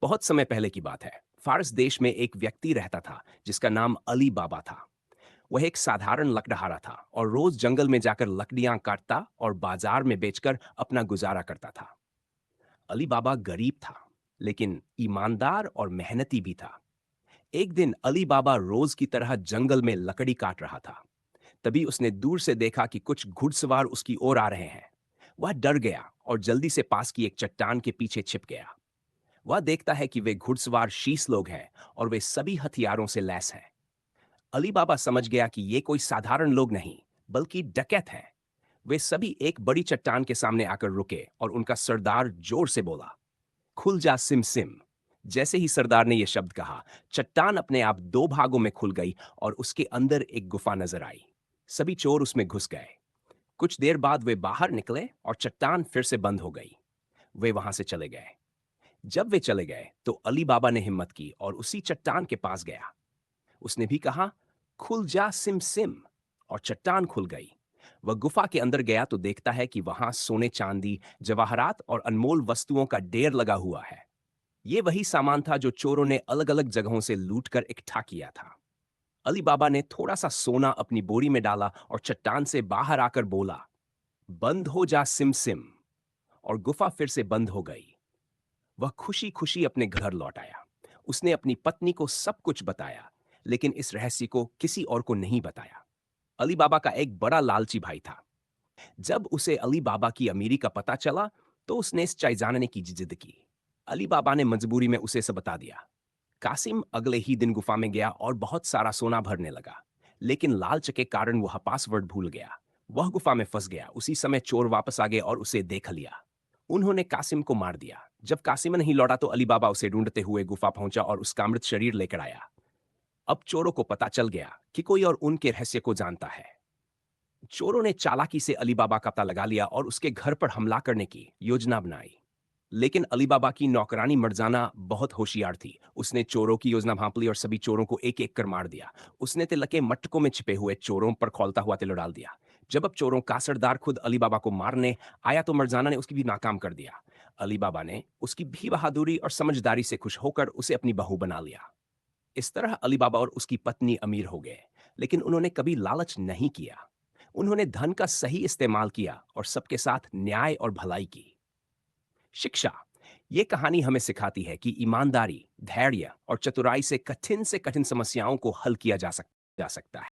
बहुत समय पहले की बात है। फारस देश में एक व्यक्ति रहता था जिसका नाम अली बाबा था। वह एक साधारण लकड़हारा था और रोज जंगल में जाकर लकड़ियां काटता और बाजार में बेचकर अपना गुजारा करता था। अली बाबा गरीब था, लेकिन ईमानदार और मेहनती भी था। एक दिन अली बाबा रोज की तरह जंगल में लकड़ी काट रहा था। तभी उसने दूर से देखा कि कुछ घुड़सवार उसकी ओर आ रहे हैं। वह डर गया और जल्दी से पास की एक चट्टान के पीछे छिप गया। वह देखता है कि वे घुड़सवार शीस लोग हैं और वे सभी हथियारों से लैस हैं। अली बाबा समझ गया कि ये कोई साधारण लोग नहीं, बल्कि डकैत हैं। वे सभी एक बड़ी चट्टान के सामने आकर रुके और उनका सरदार जोर से बोला, खुल जा सिम सिम। जैसे ही सरदार ने यह शब्द कहा, चट्टान अपने आप दो भागों में खुल गई और उसके अंदर एक गुफा नजर आई। सभी चोर उसमें घुस गए। कुछ देर बाद वे बाहर निकले और चट्टान फिर से बंद हो गई। वे वहां से चले गए। जब वे चले गए तो अली बाबा ने हिम्मत की और उसी चट्टान के पास गया। उसने भी कहा, खुल जा सिम सिम, और चट्टान खुल गई। वह गुफा के अंदर गया तो देखता है कि वहां सोने चांदी, जवाहरात और अनमोल वस्तुओं का ढेर लगा हुआ है। ये वही सामान था जो चोरों ने अलग अलग जगहों से लूटकर इकट्ठा किया था। अली बाबा ने थोड़ा सा सोना अपनी बोरी में डाला और चट्टान से बाहर आकर बोला, बंद हो जा सिम सिम, और गुफा फिर से बंद हो गई। वह खुशी खुशी अपने घर लौट आया। उसने अपनी पत्नी को सब कुछ बताया, लेकिन इस रहस्य को किसी और को नहीं बताया। अली बाबा का एक बड़ा लालची भाई था। जब उसे अली बाबा की अमीरी का पता चला तो उसने इस चाय जानने की जिद की। अली बाबा ने मजबूरी में उसे सब बता दिया। कासिम अगले ही दिन गुफा में गया और बहुत सारा सोना भरने लगा, लेकिन लालच के कारण वह पासवर्ड भूल गया। वह गुफा में फंस गया। उसी समय चोर वापस आ गए और उसे देख लिया। उन्होंने कासिम को मार दिया। जब कासिम नहीं लौटा तो अली बाबा उसे ढूंढते हुए गुफा पहुंचा और उसका मृत शरीर लेकर आया। अब चोरों को पता चल गया कि कोई और उनके रहस्य को जानता है। चोरों ने चालाकी से अली बाबा का पता लगा लिया और उसके घर पर हमला करने की योजना बनाई। लेकिन अली बाबा की नौकरानी मर्जाना बहुत होशियार थी। उसने चोरों की योजना भांप ली और सभी चोरों को एक एक कर मार दिया। उसने तिल के मटकों में छिपे हुए चोरों पर खौलता हुआ तिल डाल दिया। जब अब चोरों का सरदार खुद अली बाबा को मारने आया तो मर्जाना ने उसकी भी नाकाम कर दिया। अली बाबा ने उसकी भी बहादुरी और समझदारी से खुश होकर उसे अपनी बहू बना लिया। इस तरह अली बाबा और उसकी पत्नी अमीर हो गए, लेकिन उन्होंने कभी लालच नहीं किया। उन्होंने धन का सही इस्तेमाल किया और सबके साथ न्याय और भलाई की। शिक्षा। ये कहानी हमें सिखाती है कि ईमानदारी, धैर्य और चतुराई से कठिन समस्याओं को हल किया जा सकता है।